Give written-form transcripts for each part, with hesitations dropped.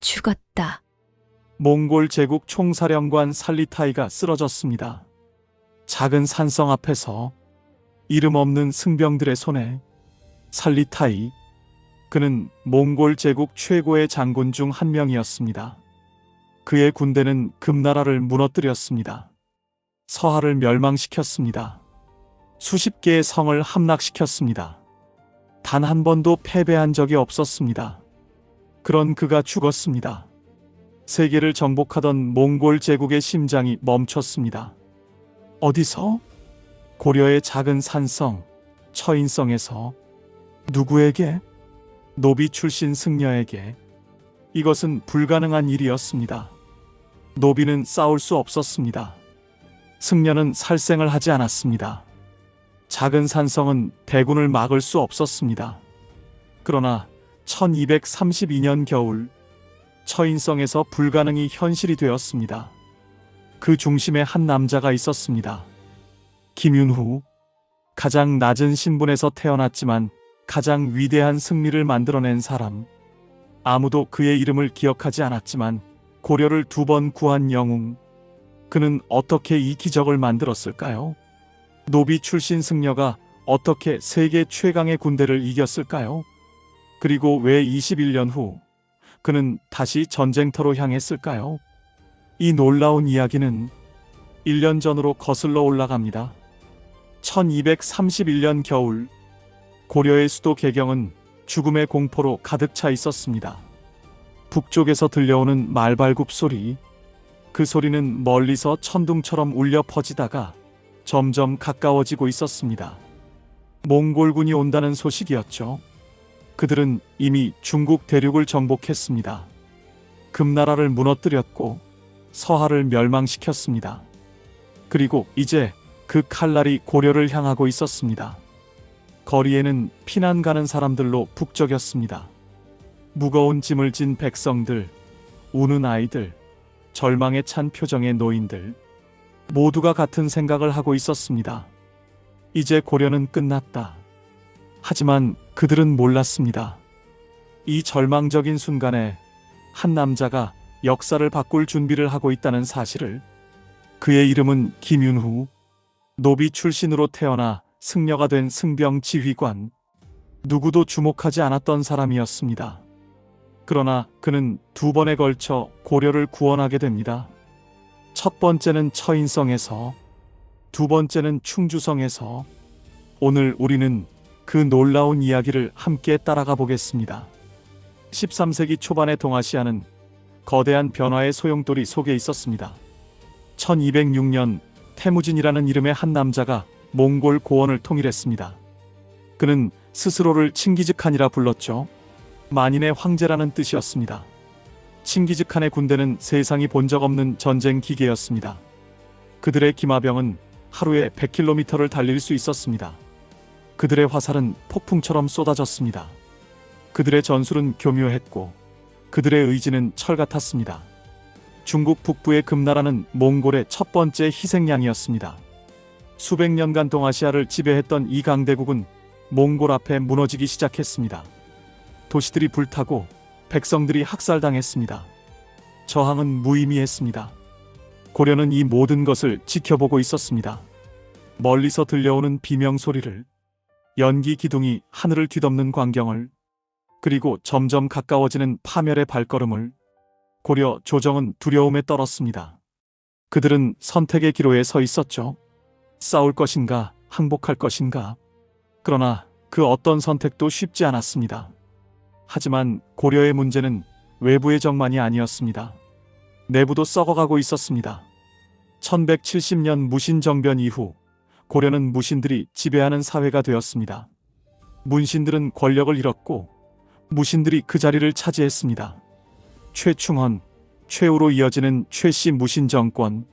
죽었다. 몽골 제국 총사령관 살리타이가 쓰러졌습니다. 작은 산성 앞에서 이름 없는 승병들의 손에 살리타이, 그는 몽골 제국 최고의 장군 중 한 명이었습니다. 그의 군대는 금나라를 무너뜨렸습니다. 서하를 멸망시켰습니다. 수십 개의 성을 함락시켰습니다. 단 한 번도 패배한 적이 없었습니다. 그런 그가 죽었습니다. 세계를 정복하던 몽골 제국의 심장이 멈췄습니다. 어디서? 고려의 작은 산성, 처인성에서. 누구에게? 노비 출신 승려에게. 이것은 불가능한 일이었습니다. 노비는 싸울 수 없었습니다. 승려는 살생을 하지 않았습니다. 작은 산성은 대군을 막을 수 없었습니다. 그러나 1232년 겨울, 처인성에서 불가능이 현실이 되었습니다. 그 중심에 한 남자가 있었습니다. 김윤후. 가장 낮은 신분에서 태어났지만 가장 위대한 승리를 만들어낸 사람. 아무도 그의 이름을 기억하지 않았지만 고려를 2번 구한 영웅. 그는 어떻게 이 기적을 만들었을까요? 노비 출신 승려가 어떻게 세계 최강의 군대를 이겼을까요? 그리고 왜 21년 후 그는 다시 전쟁터로 향했을까요? 이 놀라운 이야기는 1년 전으로 거슬러 올라갑니다. 1231년 겨울, 고려의 수도 개경은 죽음의 공포로 가득 차 있었습니다. 북쪽에서 들려오는 말발굽 소리, 그 소리는 멀리서 천둥처럼 울려 퍼지다가 점점 가까워지고 있었습니다. 몽골군이 온다는 소식이었죠. 그들은 이미 중국 대륙을 정복했습니다. 금나라를 무너뜨렸고 서하를 멸망시켰습니다. 그리고 이제 그 칼날이 고려를 향하고 있었습니다. 거리에는 피난 가는 사람들로 북적였습니다. 무거운 짐을 진 백성들, 우는 아이들, 절망에 찬 표정의 노인들, 모두가 같은 생각을 하고 있었습니다. 이제 고려는 끝났다. 하지만 그들은 몰랐습니다. 이 절망적인 순간에 한 남자가 역사를 바꿀 준비를 하고 있다는 사실을. 그의 이름은 김윤후. 노비 출신으로 태어나 승려가 된 승병 지휘관. 누구도 주목하지 않았던 사람이었습니다. 그러나 그는 2번에 걸쳐 고려를 구원하게 됩니다. 첫 번째는 처인성에서, 2번째는 충주성에서. 오늘 우리는 그 놀라운 이야기를 함께 따라가 보겠습니다. 13세기 초반의 동아시아는 거대한 변화의 소용돌이 속에 있었습니다. 1206년 태무진이라는 이름의 한 남자가 몽골 고원을 통일했습니다. 그는 스스로를 칭기즈칸이라 불렀죠. 만인의 황제라는 뜻이었습니다. 칭기즈칸의 군대는 세상이 본 적 없는 전쟁 기계였습니다. 그들의 기마병은 하루에 100km를 달릴 수 있었습니다. 그들의 화살은 폭풍처럼 쏟아졌습니다. 그들의 전술은 교묘했고 그들의 의지는 철 같았습니다. 중국 북부의 금나라는 몽골의 첫 번째 희생양이었습니다. 수백 년간 동아시아를 지배했던 이 강대국은 몽골 앞에 무너지기 시작했습니다. 도시들이 불타고 백성들이 학살당했습니다. 저항은 무의미했습니다. 고려는 이 모든 것을 지켜보고 있었습니다. 멀리서 들려오는 비명 소리를, 연기 기둥이 하늘을 뒤덮는 광경을, 그리고 점점 가까워지는 파멸의 발걸음을. 고려 조정은 두려움에 떨었습니다. 그들은 선택의 기로에 서 있었죠. 싸울 것인가, 항복할 것인가. 그러나 그 어떤 선택도 쉽지 않았습니다. 하지만 고려의 문제는 외부의 적만이 아니었습니다. 내부도 썩어가고 있었습니다. 1170년 무신정변 이후 고려는 무신들이 지배하는 사회가 되었습니다. 문신들은 권력을 잃었고 무신들이 그 자리를 차지했습니다. 최충헌, 최후로 이어지는 최씨 무신 정권.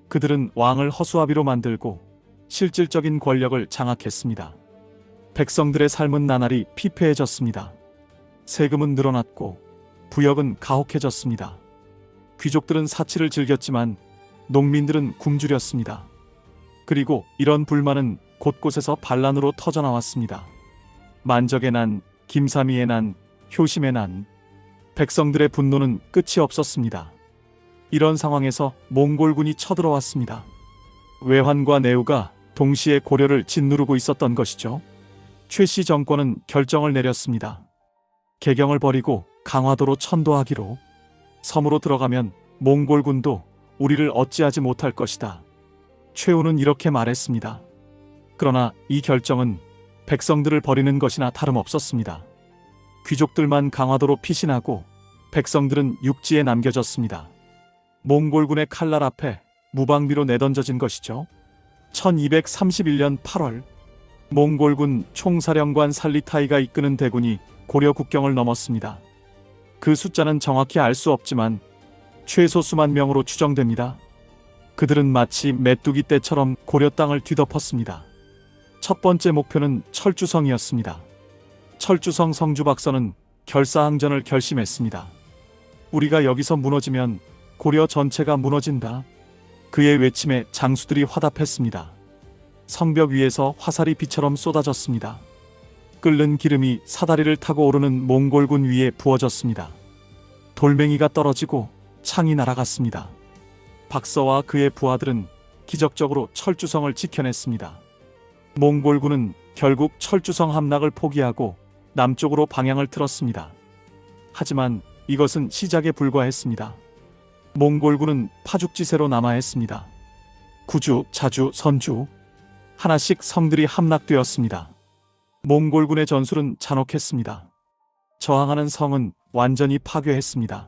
그들은 왕을 허수아비로 만들고 실질적인 권력을 장악했습니다. 백성들의 삶은 나날이 피폐해졌습니다. 세금은 늘어났고 부역은 가혹해졌습니다. 귀족들은 사치를 즐겼지만 농민들은 굶주렸습니다. 그리고 이런 불만은 곳곳에서 반란으로 터져나왔습니다. 만적의 난, 김삼이의 난, 효심의 난. 백성들의 분노는 끝이 없었습니다. 이런 상황에서 몽골군이 쳐들어왔습니다. 외환과 내후가 동시에 고려를 짓누르고 있었던 것이죠. 최씨 정권은 결정을 내렸습니다. 개경을 버리고 강화도로 천도하기로. 섬으로 들어가면 몽골군도 우리를 어찌하지 못할 것이다. 최후는 이렇게 말했습니다. 그러나 이 결정은 백성들을 버리는 것이나 다름없었습니다. 귀족들만 강화도로 피신하고 백성들은 육지에 남겨졌습니다. 몽골군의 칼날 앞에 무방비로 내던져진 것이죠. 1231년 8월 몽골군 총사령관 살리타이가 이끄는 대군이 고려 국경을 넘었습니다. 그 숫자는 정확히 알 수 없지만 최소 수만 명으로 추정됩니다. 그들은 마치 메뚜기 떼처럼 고려 땅을 뒤덮었습니다. 첫 번째 목표는 철주성이었습니다. 철주성 성주박선은 결사항전을 결심했습니다. 우리가 여기서 무너지면 고려 전체가 무너진다. 그의 외침에 장수들이 화답했습니다. 성벽 위에서 화살이 비처럼 쏟아졌습니다. 끓는 기름이 사다리를 타고 오르는 몽골군 위에 부어졌습니다. 돌멩이가 떨어지고 창이 날아갔습니다. 박서와 그의 부하들은 기적적으로 철주성을 지켜냈습니다. 몽골군은 결국 철주성 함락을 포기하고 남쪽으로 방향을 틀었습니다. 하지만 이것은 시작에 불과했습니다. 몽골군은 파죽지세로 남아 했습니다. 구주, 자주, 선주 하나씩 성들이 함락되었습니다. 몽골군의 전술은 잔혹했습니다. 저항하는 성은 완전히 파괴했습니다.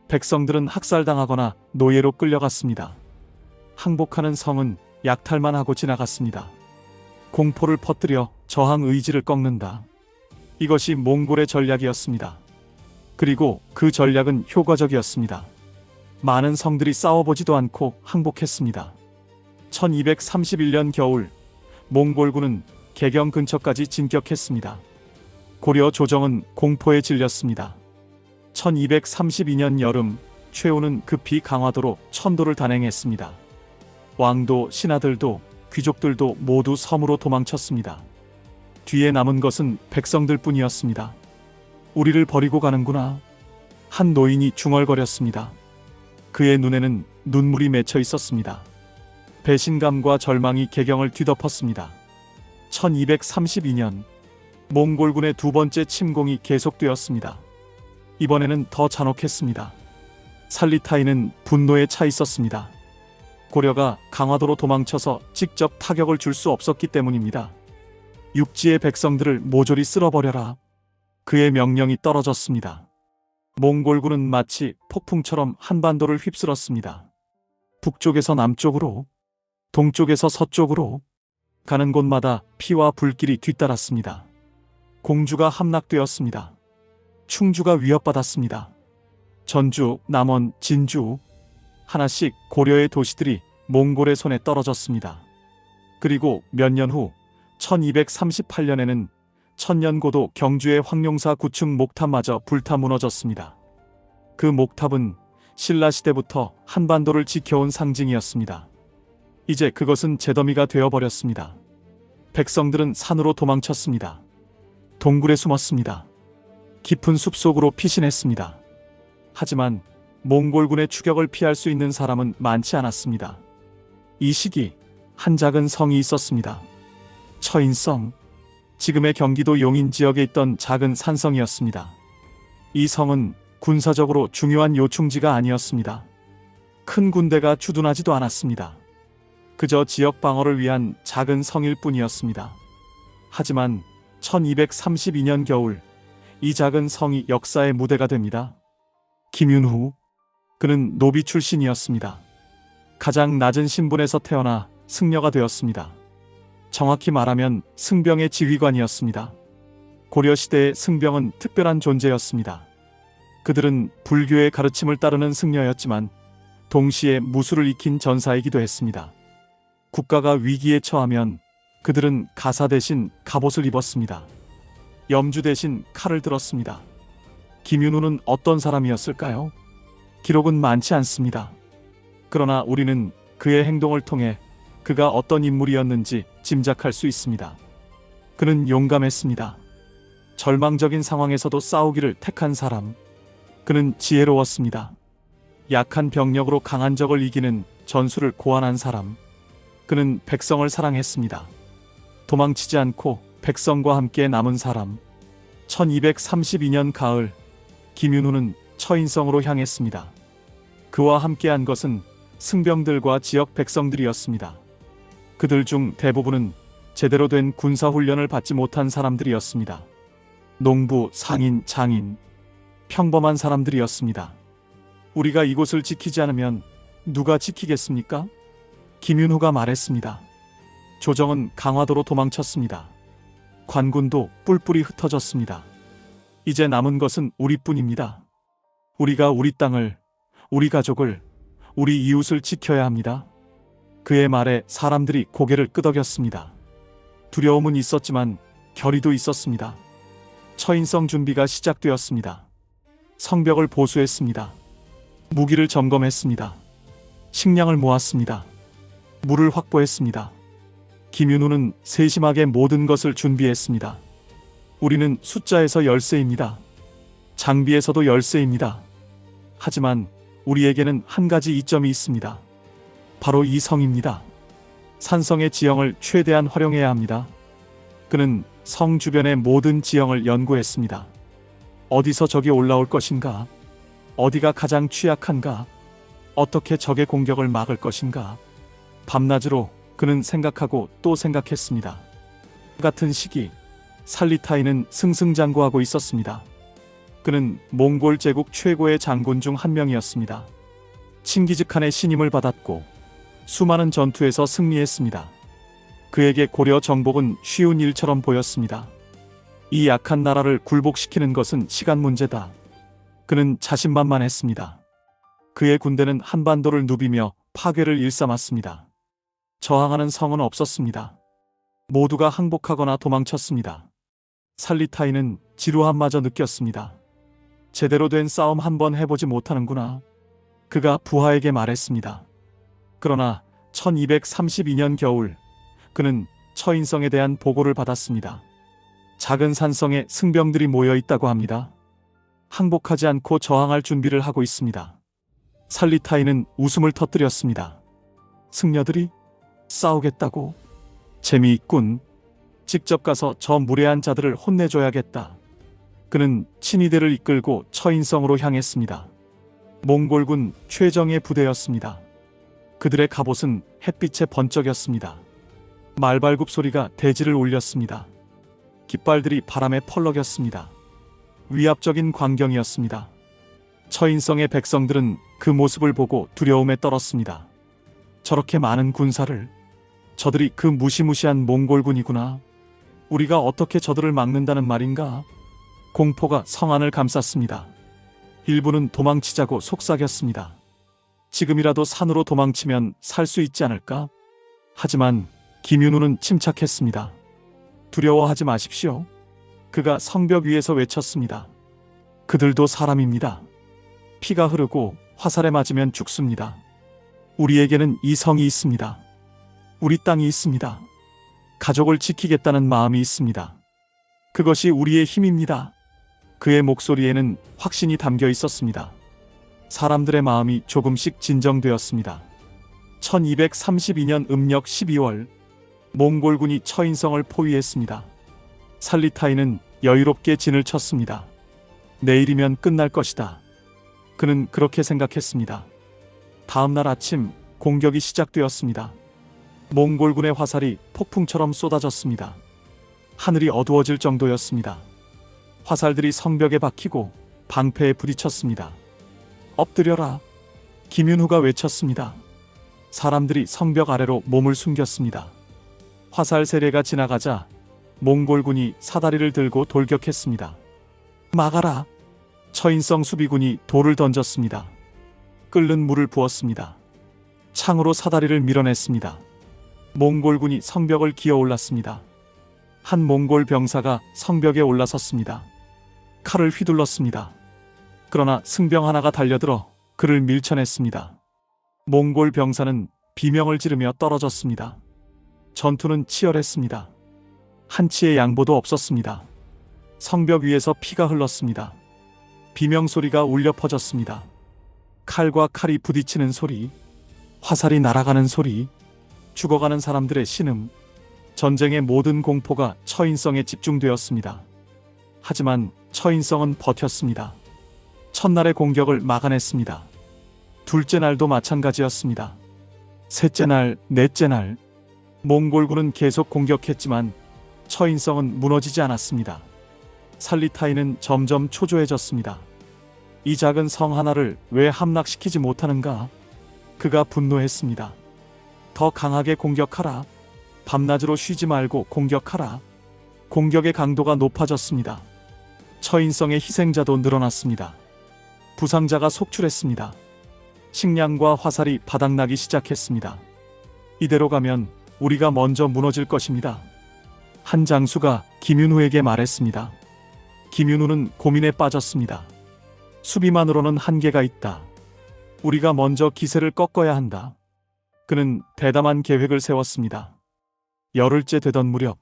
백성들은 학살당하거나 노예로 끌려갔습니다. 항복하는 성은 약탈만 하고 지나갔습니다. 공포를 퍼뜨려 저항 의지를 꺾는다. 이것이 몽골의 전략이었습니다. 그리고 그 전략은 효과적이었습니다. 많은 성들이 싸워보지도 않고 항복했습니다. 1231년 겨울 몽골군은 개경 근처까지 진격했습니다. 고려 조정은 공포에 질렸습니다. 1232년 여름 최후는 급히 강화도로 천도를 단행했습니다. 왕도, 신하들도, 귀족들도 모두 섬으로 도망쳤습니다. 뒤에 남은 것은 백성들 뿐이었습니다. 우리를 버리고 가는구나. 한 노인이 중얼거렸습니다. 그의 눈에는 눈물이 맺혀 있었습니다. 배신감과 절망이 개경을 뒤덮었습니다. 1232년 몽골군의 두 번째 침공이 계속되었습니다. 이번에는 더 잔혹했습니다. 살리타이는 분노에 차 있었습니다. 고려가 강화도로 도망쳐서 직접 타격을 줄 수 없었기 때문입니다. 육지의 백성들을 모조리 쓸어버려라. 그의 명령이 떨어졌습니다. 몽골군은 마치 폭풍처럼 한반도를 휩쓸었습니다. 북쪽에서 남쪽으로, 동쪽에서 서쪽으로 가는 곳마다 피와 불길이 뒤따랐습니다. 공주가 함락되었습니다. 충주가 위협받았습니다. 전주, 남원, 진주 하나씩 고려의 도시들이 몽골의 손에 떨어졌습니다. 그리고 몇 년 후 1238년에는 천년고도 경주의 황룡사 구층 목탑마저 불타 무너졌습니다. 그 목탑은 신라시대부터 한반도를 지켜온 상징이었습니다. 이제 그것은 재더미가 되어버렸습니다. 백성들은 산으로 도망쳤습니다. 동굴에 숨었습니다. 깊은 숲속으로 피신했습니다. 하지만 몽골군의 추격을 피할 수 있는 사람은 많지 않았습니다. 이 시기 한 작은 성이 있었습니다. 처인성, 지금의 경기도 용인 지역에 있던 작은 산성이었습니다. 이 성은 군사적으로 중요한 요충지가 아니었습니다. 큰 군대가 주둔하지도 않았습니다. 그저 지역 방어를 위한 작은 성일 뿐이었습니다. 하지만 1232년 겨울 이 작은 성이 역사의 무대가 됩니다. 김윤후, 그는 노비 출신이었습니다. 가장 낮은 신분에서 태어나 승려가 되었습니다. 정확히 말하면 승병의 지휘관이었습니다. 고려시대의 승병은 특별한 존재였습니다. 그들은 불교의 가르침을 따르는 승려였지만 동시에 무술을 익힌 전사이기도 했습니다. 국가가 위기에 처하면 그들은 가사 대신 갑옷을 입었습니다. 염주 대신 칼을 들었습니다. 김윤후는 어떤 사람이었을까요? 기록은 많지 않습니다. 그러나 우리는 그의 행동을 통해 그가 어떤 인물이었는지 짐작할 수 있습니다. 그는 용감했습니다. 절망적인 상황에서도 싸우기를 택한 사람. 그는 지혜로웠습니다. 약한 병력으로 강한 적을 이기는 전술을 고안한 사람. 그는 백성을 사랑했습니다. 도망치지 않고 백성과 함께 남은 사람. 1232년 가을, 김윤후는 처인성으로 향했습니다. 그와 함께한 것은 승병들과 지역 백성들이었습니다. 그들 중 대부분은 제대로 된 군사훈련을 받지 못한 사람들이었습니다. 농부, 상인, 장인, 평범한 사람들이었습니다. 우리가 이곳을 지키지 않으면 누가 지키겠습니까? 김윤후가 말했습니다. 조정은 강화도로 도망쳤습니다. 관군도 뿔뿔이 흩어졌습니다. 이제 남은 것은 우리뿐입니다. 우리가 우리 땅을, 우리 가족을, 우리 이웃을 지켜야 합니다. 그의 말에 사람들이 고개를 끄덕였습니다. 두려움은 있었지만 결의도 있었습니다. 처인성 준비가 시작되었습니다. 성벽을 보수했습니다. 무기를 점검했습니다. 식량을 모았습니다. 물을 확보했습니다. 김윤후는 세심하게 모든 것을 준비했습니다. 우리는 숫자에서 열세입니다. 장비에서도 열세입니다. 하지만 우리에게는 한 가지 이점이 있습니다. 바로 이 성입니다. 산성의 지형을 최대한 활용해야 합니다. 그는 성 주변의 모든 지형을 연구했습니다. 어디서 적이 올라올 것인가? 어디가 가장 취약한가? 어떻게 적의 공격을 막을 것인가? 밤낮으로 그는 생각하고 또 생각했습니다. 같은 시기 살리타이는 승승장구하고 있었습니다. 그는 몽골 제국 최고의 장군 중 한 명이었습니다. 칭기즈칸의 신임을 받았고 수많은 전투에서 승리했습니다. 그에게 고려 정복은 쉬운 일처럼 보였습니다. 이 약한 나라를 굴복시키는 것은 시간 문제다. 그는 자신만만했습니다. 그의 군대는 한반도를 누비며 파괴를 일삼았습니다. 저항하는 성은 없었습니다. 모두가 항복하거나 도망쳤습니다. 살리타이는 지루함마저 느꼈습니다. 제대로 된 싸움 한번 해보지 못하는구나. 그가 부하에게 말했습니다. 그러나 1232년 겨울 그는 처인성에 대한 보고를 받았습니다. 작은 산성에 승병들이 모여 있다고 합니다. 항복하지 않고 저항할 준비를 하고 있습니다. 살리타이는 웃음을 터뜨렸습니다. 승려들이 싸우겠다고? 재미있군. 직접 가서 저 무례한 자들을 혼내줘야겠다. 그는 친위대를 이끌고 처인성으로 향했습니다. 몽골군 최정예 부대였습니다. 그들의 갑옷은 햇빛에 번쩍였습니다. 말발굽 소리가 대지를 울렸습니다. 깃발들이 바람에 펄럭였습니다. 위압적인 광경이었습니다. 처인성의 백성들은 그 모습을 보고 두려움에 떨었습니다. 저렇게 많은 군사를, 저들이 그 무시무시한 몽골군이구나. 우리가 어떻게 저들을 막는다는 말인가? 공포가 성안을 감쌌습니다. 일부는 도망치자고 속삭였습니다. 지금이라도 산으로 도망치면 살 수 있지 않을까? 하지만 김윤후는 침착했습니다. 두려워하지 마십시오. 그가 성벽 위에서 외쳤습니다. 그들도 사람입니다. 피가 흐르고 화살에 맞으면 죽습니다. 우리에게는 이 성이 있습니다. 우리 땅이 있습니다. 가족을 지키겠다는 마음이 있습니다. 그것이 우리의 힘입니다. 그의 목소리에는 확신이 담겨 있었습니다. 사람들의 마음이 조금씩 진정되었습니다. 1232년 음력 12월 몽골군이 처인성을 포위했습니다. 살리타이는 여유롭게 진을 쳤습니다. 내일이면 끝날 것이다. 그는 그렇게 생각했습니다. 다음 날 아침 공격이 시작되었습니다. 몽골군의 화살이 폭풍처럼 쏟아졌습니다. 하늘이 어두워질 정도였습니다. 화살들이 성벽에 박히고 방패에 부딪혔습니다. 엎드려라. 김윤후가 외쳤습니다. 사람들이 성벽 아래로 몸을 숨겼습니다. 화살 세례가 지나가자 몽골군이 사다리를 들고 돌격했습니다. 막아라. 처인성 수비군이 돌을 던졌습니다. 끓는 물을 부었습니다. 창으로 사다리를 밀어냈습니다. 몽골군이 성벽을 기어 올랐습니다. 한 몽골 병사가 성벽에 올라섰습니다. 칼을 휘둘렀습니다. 그러나 승병 하나가 달려들어 그를 밀쳐냈습니다. 몽골 병사는 비명을 지르며 떨어졌습니다. 전투는 치열했습니다. 한치의 양보도 없었습니다. 성벽 위에서 피가 흘렀습니다. 비명소리가 울려 퍼졌습니다. 칼과 칼이 부딪히는 소리, 화살이 날아가는 소리, 죽어가는 사람들의 신음, 전쟁의 모든 공포가 처인성에 집중되었습니다. 하지만 처인성은 버텼습니다. 첫날의 공격을 막아냈습니다. 둘째 날도 마찬가지였습니다. 셋째 날, 넷째 날, 몽골군은 계속 공격했지만 처인성은 무너지지 않았습니다. 살리타이는 점점 초조해졌습니다. 이 작은 성 하나를 왜 함락시키지 못하는가? 그가 분노했습니다. 더 강하게 공격하라. 밤낮으로 쉬지 말고 공격하라. 공격의 강도가 높아졌습니다. 처인성의 희생자도 늘어났습니다. 부상자가 속출했습니다. 식량과 화살이 바닥나기 시작했습니다. 이대로 가면 우리가 먼저 무너질 것입니다. 한 장수가 김윤후에게 말했습니다. 김윤후는 고민에 빠졌습니다. 수비만으로는 한계가 있다. 우리가 먼저 기세를 꺾어야 한다. 그는 대담한 계획을 세웠습니다. 열흘째 되던 무렵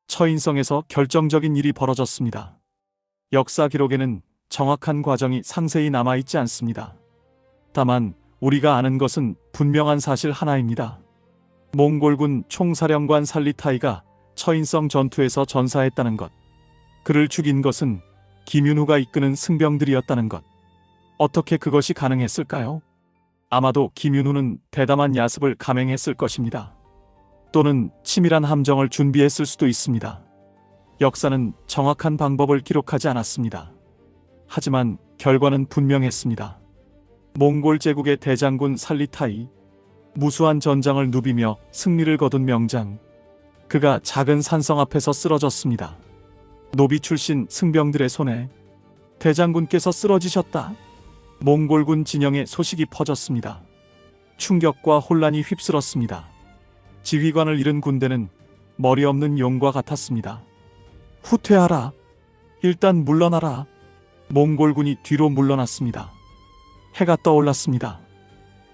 처인성에서 결정적인 일이 벌어졌습니다. 역사 기록에는 정확한 과정이 상세히 남아있지 않습니다. 다만 우리가 아는 것은 분명한 사실 하나입니다. 몽골군 총사령관 살리타이가 처인성 전투에서 전사했다는 것. 그를 죽인 것은 김윤후가 이끄는 승병들이었다는 것. 어떻게 그것이 가능했을까요? 아마도 김윤후는 대담한 야습을 감행했을 것입니다. 또는 치밀한 함정을 준비했을 수도 있습니다. 역사는 정확한 방법을 기록하지 않았습니다. 하지만 결과는 분명했습니다. 몽골 제국의 대장군 살리타이, 무수한 전장을 누비며 승리를 거둔 명장. 그가 작은 산성 앞에서 쓰러졌습니다. 노비 출신 승병들의 손에 대장군께서 쓰러지셨다. 몽골군 진영에 소식이 퍼졌습니다. 충격과 혼란이 휩쓸었습니다. 지휘관을 잃은 군대는 머리 없는 용과 같았습니다. 후퇴하라. 일단 물러나라. 몽골군이 뒤로 물러났습니다. 해가 떠올랐습니다.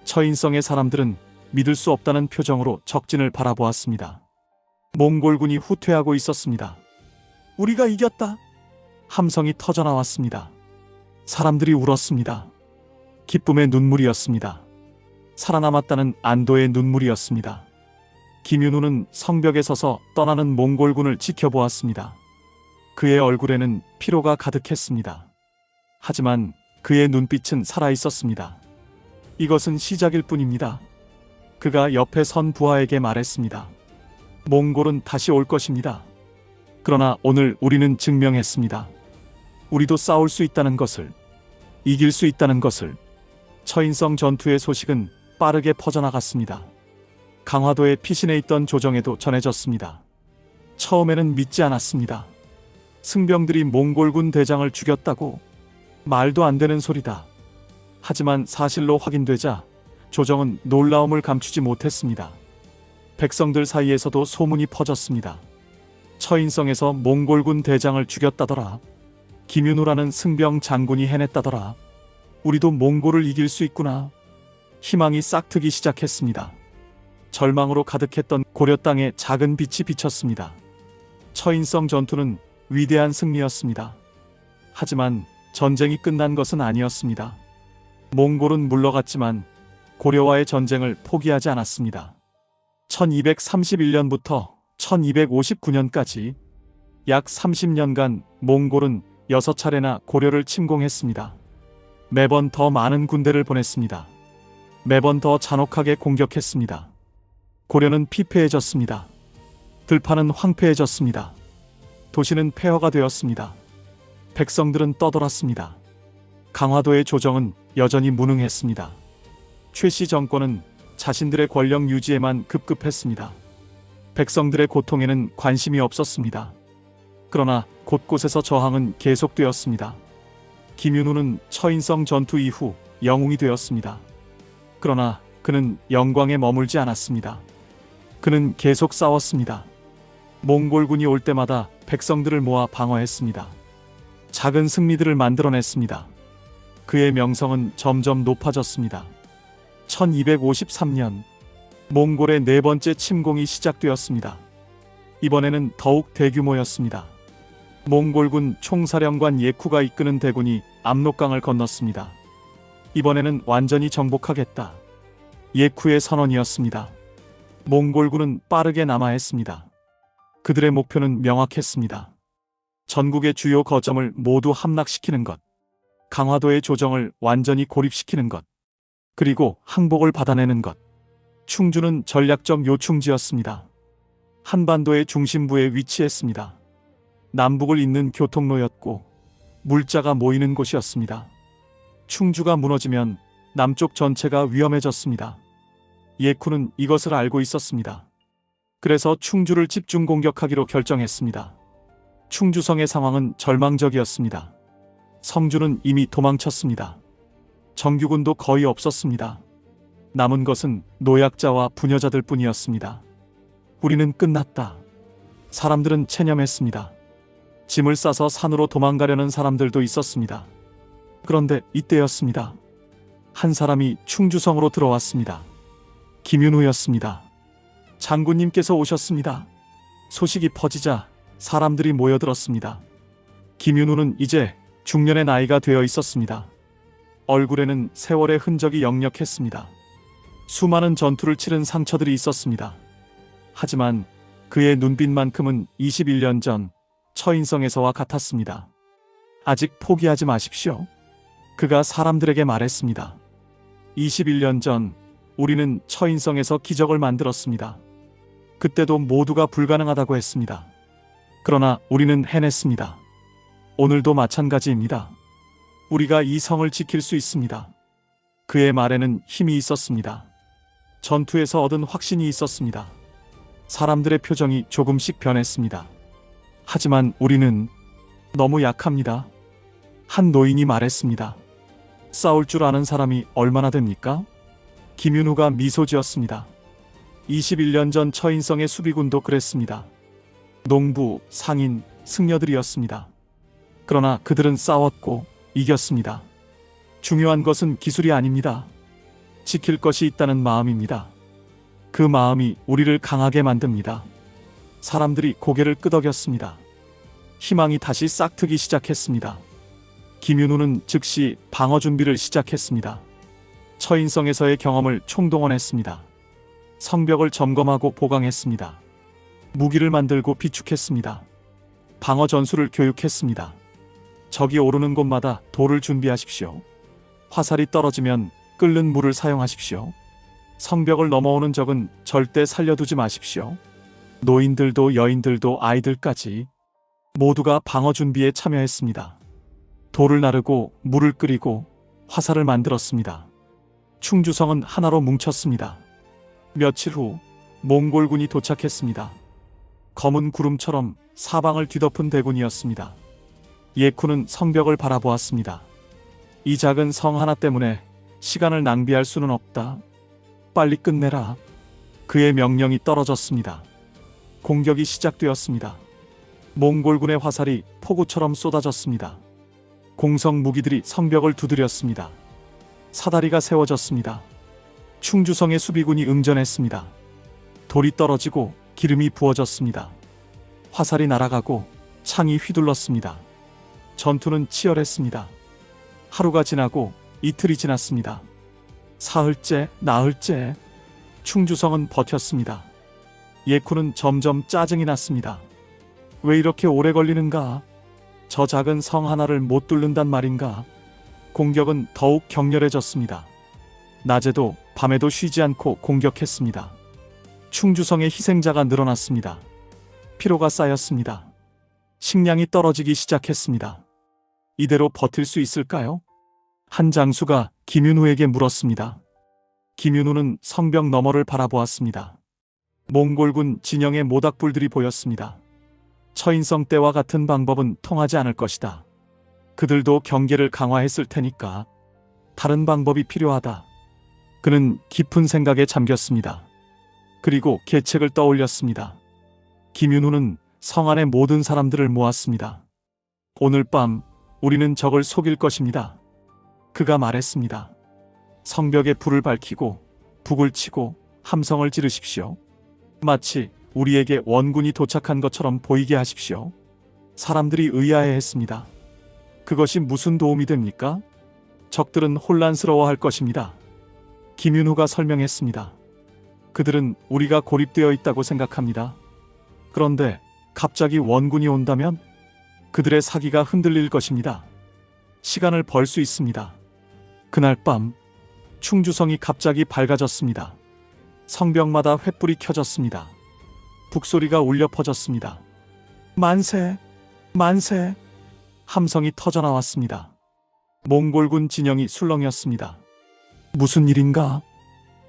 처인성의 사람들은 믿을 수 없다는 표정으로 적진을 바라보았습니다. 몽골군이 후퇴하고 있었습니다. 우리가 이겼다. 함성이 터져나왔습니다. 사람들이 울었습니다. 기쁨의 눈물이었습니다. 살아남았다는 안도의 눈물이었습니다. 김윤후는 성벽에 서서 떠나는 몽골군을 지켜보았습니다. 그의 얼굴에는 피로가 가득했습니다. 하지만 그의 눈빛은 살아있었습니다. 이것은 시작일 뿐입니다. 그가 옆에 선 부하에게 말했습니다. 몽골은 다시 올 것입니다. 그러나 오늘 우리는 증명했습니다. 우리도 싸울 수 있다는 것을, 이길 수 있다는 것을. 처인성 전투의 소식은 빠르게 퍼져나갔습니다. 강화도의 피신해 있던 조정에도 전해졌습니다. 처음에는 믿지 않았습니다. 승병들이 몽골군 대장을 죽였다고? 말도 안 되는 소리다. 하지만 사실로 확인되자 조정은 놀라움을 감추지 못했습니다. 백성들 사이에서도 소문이 퍼졌습니다. 처인성에서 몽골군 대장을 죽였다더라. 김윤후라는 승병 장군이 해냈다더라. 우리도 몽골을 이길 수 있구나. 희망이 싹트기 시작했습니다. 절망으로 가득했던 고려 땅에 작은 빛이 비쳤습니다. 처인성 전투는 위대한 승리였습니다. 하지만 전쟁이 끝난 것은 아니었습니다. 몽골은 물러갔지만 고려와의 전쟁을 포기하지 않았습니다. 1231년부터 1259년까지 약 30년간 몽골은 6차례나 고려를 침공했습니다. 매번 더 많은 군대를 보냈습니다. 매번 더 잔혹하게 공격했습니다. 고려는 피폐해졌습니다. 들판은 황폐해졌습니다. 도시는 폐허가 되었습니다. 백성들은 떠돌았습니다. 강화도의 조정은 여전히 무능했습니다. 최씨 정권은 자신들의 권력 유지에만 급급했습니다. 백성들의 고통에는 관심이 없었습니다. 그러나 곳곳에서 저항은 계속되었습니다. 김윤후는 처인성 전투 이후 영웅이 되었습니다. 그러나 그는 영광에 머물지 않았습니다. 그는 계속 싸웠습니다. 몽골군이 올 때마다 백성들을 모아 방어했습니다. 작은 승리들을 만들어냈습니다. 그의 명성은 점점 높아졌습니다. 1253년 몽골의 네 번째 침공이 시작되었습니다. 이번에는 더욱 대규모였습니다. 몽골군 총사령관 예쿠가 이끄는 대군이 압록강을 건넜습니다. 이번에는 완전히 정복하겠다. 예쿠의 선언이었습니다. 몽골군은 빠르게 남하했습니다. 그들의 목표는 명확했습니다. 전국의 주요 거점을 모두 함락시키는 것, 강화도의 조정을 완전히 고립시키는 것, 그리고 항복을 받아내는 것. 충주는 전략적 요충지였습니다. 한반도의 중심부에 위치했습니다. 남북을 잇는 교통로였고 물자가 모이는 곳이었습니다. 충주가 무너지면 남쪽 전체가 위험해졌습니다. 예쿠는 이것을 알고 있었습니다. 그래서 충주를 집중 공격하기로 결정했습니다. 충주성의 상황은 절망적이었습니다. 성주는 이미 도망쳤습니다. 정규군도 거의 없었습니다. 남은 것은 노약자와 부녀자들 뿐이었습니다. 우리는 끝났다. 사람들은 체념했습니다. 짐을 싸서 산으로 도망가려는 사람들도 있었습니다. 그런데 이때였습니다. 한 사람이 충주성으로 들어왔습니다. 김윤우였습니다. 장군님께서 오셨습니다. 소식이 퍼지자 사람들이 모여들었습니다. 김윤우는 이제 중년의 나이가 되어 있었습니다. 얼굴에는 세월의 흔적이 역력했습니다. 수많은 전투를 치른 상처들이 있었습니다. 하지만 그의 눈빛만큼은 21년 전 처인성에서와 같았습니다. 아직 포기하지 마십시오. 그가 사람들에게 말했습니다. 21년 전 우리는 처인성에서 기적을 만들었습니다. 그때도 모두가 불가능하다고 했습니다. 그러나 우리는 해냈습니다. 오늘도 마찬가지입니다. 우리가 이 성을 지킬 수 있습니다. 그의 말에는 힘이 있었습니다. 전투에서 얻은 확신이 있었습니다. 사람들의 표정이 조금씩 변했습니다. 하지만 우리는 너무 약합니다. 한 노인이 말했습니다. 싸울 줄 아는 사람이 얼마나 됩니까? 김윤우가 미소 지었습니다. 21년 전 처인성의 수비군도 그랬습니다. 농부, 상인, 승려들이었습니다. 그러나 그들은 싸웠고 이겼습니다. 중요한 것은 기술이 아닙니다. 지킬 것이 있다는 마음입니다. 그 마음이 우리를 강하게 만듭니다. 사람들이 고개를 끄덕였습니다. 희망이 다시 싹트기 시작했습니다. 김윤우는 즉시 방어 준비를 시작했습니다. 처인성에서의 경험을 총동원했습니다. 성벽을 점검하고 보강했습니다. 무기를 만들고 비축했습니다. 방어 전술을 교육했습니다. 적이 오르는 곳마다 돌을 준비하십시오. 화살이 떨어지면 끓는 물을 사용하십시오. 성벽을 넘어오는 적은 절대 살려두지 마십시오. 노인들도 여인들도 아이들까지 모두가 방어 준비에 참여했습니다. 돌을 나르고 물을 끓이고 화살을 만들었습니다. 충주성은 하나로 뭉쳤습니다. 며칠 후 몽골군이 도착했습니다. 검은 구름처럼 사방을 뒤덮은 대군이었습니다. 예쿠는 성벽을 바라보았습니다. 이 작은 성 하나 때문에 시간을 낭비할 수는 없다. 빨리 끝내라. 그의 명령이 떨어졌습니다. 공격이 시작되었습니다. 몽골군의 화살이 폭우처럼 쏟아졌습니다. 공성 무기들이 성벽을 두드렸습니다. 사다리가 세워졌습니다. 충주성의 수비군이 응전했습니다. 돌이 떨어지고 기름이 부어졌습니다. 화살이 날아가고 창이 휘둘렀습니다. 전투는 치열했습니다. 하루가 지나고 이틀이 지났습니다. 사흘째, 나흘째, 충주성은 버텼습니다. 예쿠는 점점 짜증이 났습니다. 왜 이렇게 오래 걸리는가? 저 작은 성 하나를 못 뚫는단 말인가? 공격은 더욱 격렬해졌습니다. 낮에도 밤에도 쉬지 않고 공격했습니다. 충주성의 희생자가 늘어났습니다. 피로가 쌓였습니다. 식량이 떨어지기 시작했습니다. 이대로 버틸 수 있을까요? 한 장수가 김윤우에게 물었습니다. 김윤우는 성벽 너머를 바라보았습니다. 몽골군 진영의 모닥불들이 보였습니다. 처인성 때와 같은 방법은 통하지 않을 것이다. 그들도 경계를 강화했을 테니까 다른 방법이 필요하다. 그는 깊은 생각에 잠겼습니다. 그리고 계책을 떠올렸습니다. 김윤우는 성 안의 모든 사람들을 모았습니다. 오늘 밤 우리는 적을 속일 것입니다. 그가 말했습니다. 성벽에 불을 밝히고 북을 치고 함성을 지르십시오. 마치 우리에게 원군이 도착한 것처럼 보이게 하십시오. 사람들이 의아해했습니다. 그것이 무슨 도움이 됩니까? 적들은 혼란스러워할 것입니다. 김윤호가 설명했습니다. 그들은 우리가 고립되어 있다고 생각합니다. 그런데 갑자기 원군이 온다면 그들의 사기가 흔들릴 것입니다. 시간을 벌 수 있습니다. 그날 밤 충주성이 갑자기 밝아졌습니다. 성벽마다 횃불이 켜졌습니다. 북소리가 울려 퍼졌습니다. 만세! 만세! 함성이 터져나왔습니다. 몽골군 진영이 술렁였습니다. 무슨 일인가?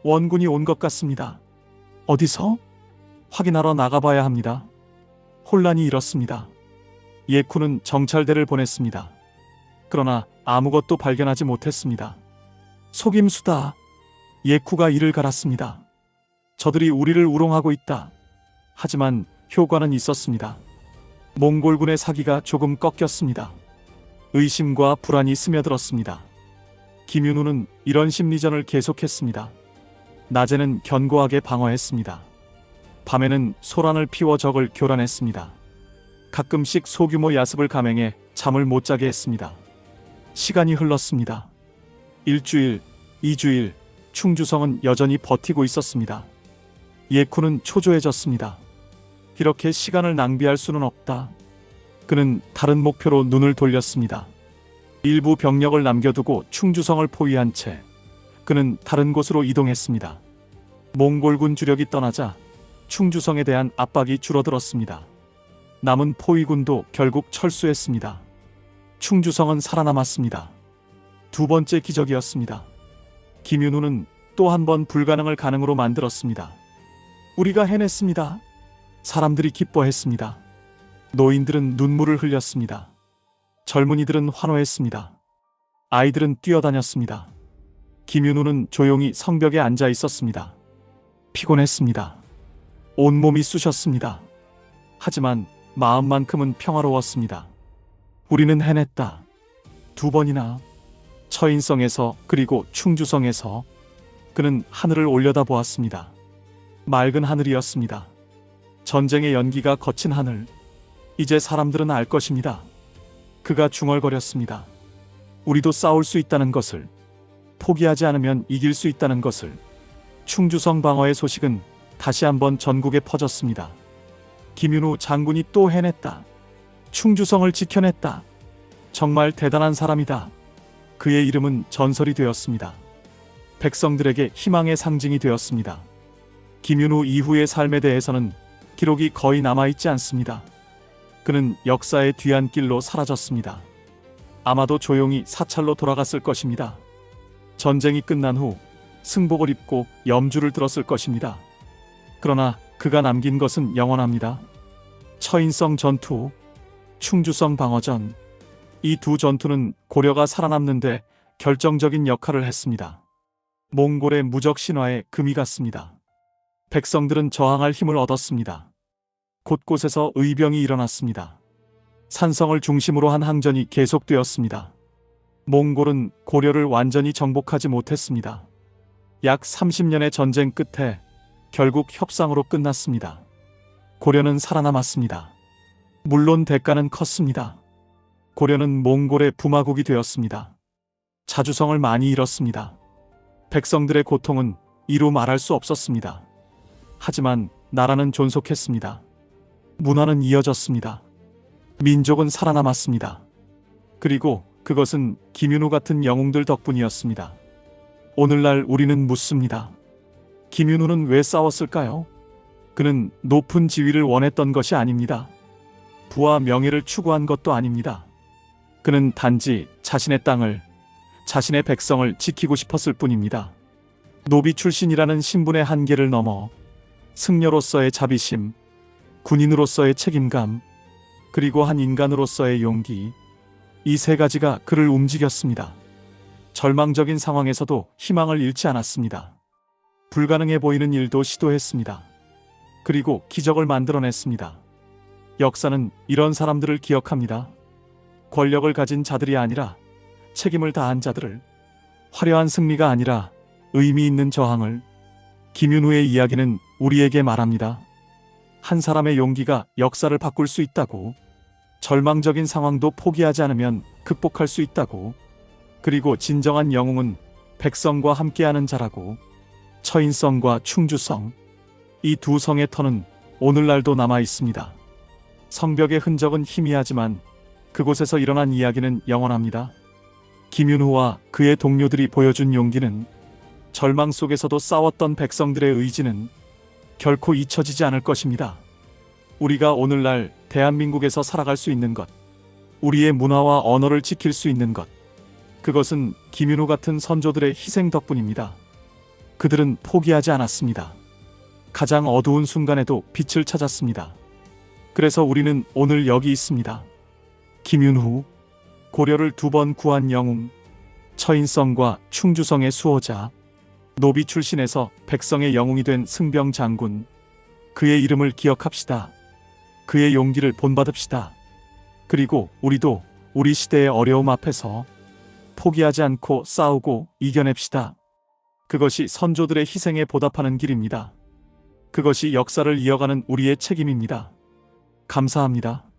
원군이 온 것 같습니다. 어디서? 확인하러 나가봐야 합니다. 혼란이 일었습니다. 예쿠는 정찰대를 보냈습니다. 그러나 아무것도 발견하지 못했습니다. 속임수다. 예쿠가 이를 갈았습니다. 저들이 우리를 우롱하고 있다. 하지만 효과는 있었습니다. 몽골군의 사기가 조금 꺾였습니다. 의심과 불안이 스며들었습니다. 김윤우는 이런 심리전을 계속했습니다. 낮에는 견고하게 방어했습니다. 밤에는 소란을 피워 적을 교란했습니다. 가끔씩 소규모 야습을 감행해 잠을 못 자게 했습니다. 시간이 흘렀습니다. 일주일, 2주일, 충주성은 여전히 버티고 있었습니다. 예쿠는 초조해졌습니다. 이렇게 시간을 낭비할 수는 없다. 그는 다른 목표로 눈을 돌렸습니다. 일부 병력을 남겨두고 충주성을 포위한 채 그는 다른 곳으로 이동했습니다. 몽골군 주력이 떠나자 충주성에 대한 압박이 줄어들었습니다. 남은 포위군도 결국 철수했습니다. 충주성은 살아남았습니다. 두 번째 기적이었습니다. 김윤우는 또 한 번 불가능을 가능으로 만들었습니다. 우리가 해냈습니다. 사람들이 기뻐했습니다. 노인들은 눈물을 흘렸습니다. 젊은이들은 환호했습니다. 아이들은 뛰어다녔습니다. 김윤우는 조용히 성벽에 앉아 있었습니다. 피곤했습니다. 온몸이 쑤셨습니다. 하지만 마음만큼은 평화로웠습니다. 우리는 해냈다. 두 번이나 처인성에서 그리고 충주성에서 그는 하늘을 올려다보았습니다. 맑은 하늘이었습니다. 전쟁의 연기가 거친 하늘. 이제 사람들은 알 것입니다. 그가 중얼거렸습니다. 우리도 싸울 수 있다는 것을, 포기하지 않으면 이길 수 있다는 것을. 충주성 방어의 소식은 다시 한번 전국에 퍼졌습니다. 김윤우 장군이 또 해냈다. 충주성을 지켜냈다. 정말 대단한 사람이다. 그의 이름은 전설이 되었습니다. 백성들에게 희망의 상징이 되었습니다. 김윤우 이후의 삶에 대해서는 기록이 거의 남아있지 않습니다. 그는 역사의 뒤안길로 사라졌습니다. 아마도 조용히 사찰로 돌아갔을 것입니다. 전쟁이 끝난 후 승복을 입고 염주를 들었을 것입니다. 그러나 그가 남긴 것은 영원합니다. 처인성 전투, 충주성 방어전, 이 두 전투는 고려가 살아남는데 결정적인 역할을 했습니다. 몽골의 무적 신화의 금이 갔습니다. 백성들은 저항할 힘을 얻었습니다. 곳곳에서 의병이 일어났습니다. 산성을 중심으로 한 항전이 계속되었습니다. 몽골은 고려를 완전히 정복하지 못했습니다. 약 30년의 전쟁 끝에 결국 협상으로 끝났습니다. 고려는 살아남았습니다. 물론 대가는 컸습니다. 고려는 몽골의 부마국이 되었습니다. 자주성을 많이 잃었습니다. 백성들의 고통은 이루 말할 수 없었습니다. 하지만 나라는 존속했습니다. 문화는 이어졌습니다. 민족은 살아남았습니다. 그리고 그것은 김윤우 같은 영웅들 덕분이었습니다. 오늘날 우리는 묻습니다. 김윤우는 왜 싸웠을까요? 그는 높은 지위를 원했던 것이 아닙니다. 부와 명예를 추구한 것도 아닙니다. 그는 단지 자신의 땅을, 자신의 백성을 지키고 싶었을 뿐입니다. 노비 출신이라는 신분의 한계를 넘어 승려로서의 자비심, 군인으로서의 책임감, 그리고 한 인간으로서의 용기, 이 세 가지가 그를 움직였습니다. 절망적인 상황에서도 희망을 잃지 않았습니다. 불가능해 보이는 일도 시도했습니다. 그리고 기적을 만들어냈습니다. 역사는 이런 사람들을 기억합니다. 권력을 가진 자들이 아니라 책임을 다한 자들을, 화려한 승리가 아니라 의미 있는 저항을. 김윤우의 이야기는 우리에게 말합니다. 한 사람의 용기가 역사를 바꿀 수 있다고. 절망적인 상황도 포기하지 않으면 극복할 수 있다고. 그리고 진정한 영웅은 백성과 함께하는 자라고. 처인성과 충주성, 이 두 성의 터는 오늘날도 남아 있습니다. 성벽의 흔적은 희미하지만 그곳에서 일어난 이야기는 영원합니다. 김윤후와 그의 동료들이 보여준 용기는, 절망 속에서도 싸웠던 백성들의 의지는 결코 잊혀지지 않을 것입니다. 우리가 오늘날 대한민국에서 살아갈 수 있는 것, 우리의 문화와 언어를 지킬 수 있는 것, 그것은 김윤후 같은 선조들의 희생 덕분입니다. 그들은 포기하지 않았습니다. 가장 어두운 순간에도 빛을 찾았습니다. 그래서 우리는 오늘 여기 있습니다. 김윤후, 고려를 2번 구한 영웅, 처인성과 충주성의 수호자, 노비 출신에서 백성의 영웅이 된 승병 장군, 그의 이름을 기억합시다. 그의 용기를 본받읍시다. 그리고 우리도 우리 시대의 어려움 앞에서 포기하지 않고 싸우고 이겨냅시다. 그것이 선조들의 희생에 보답하는 길입니다. 그것이 역사를 이어가는 우리의 책임입니다. 감사합니다.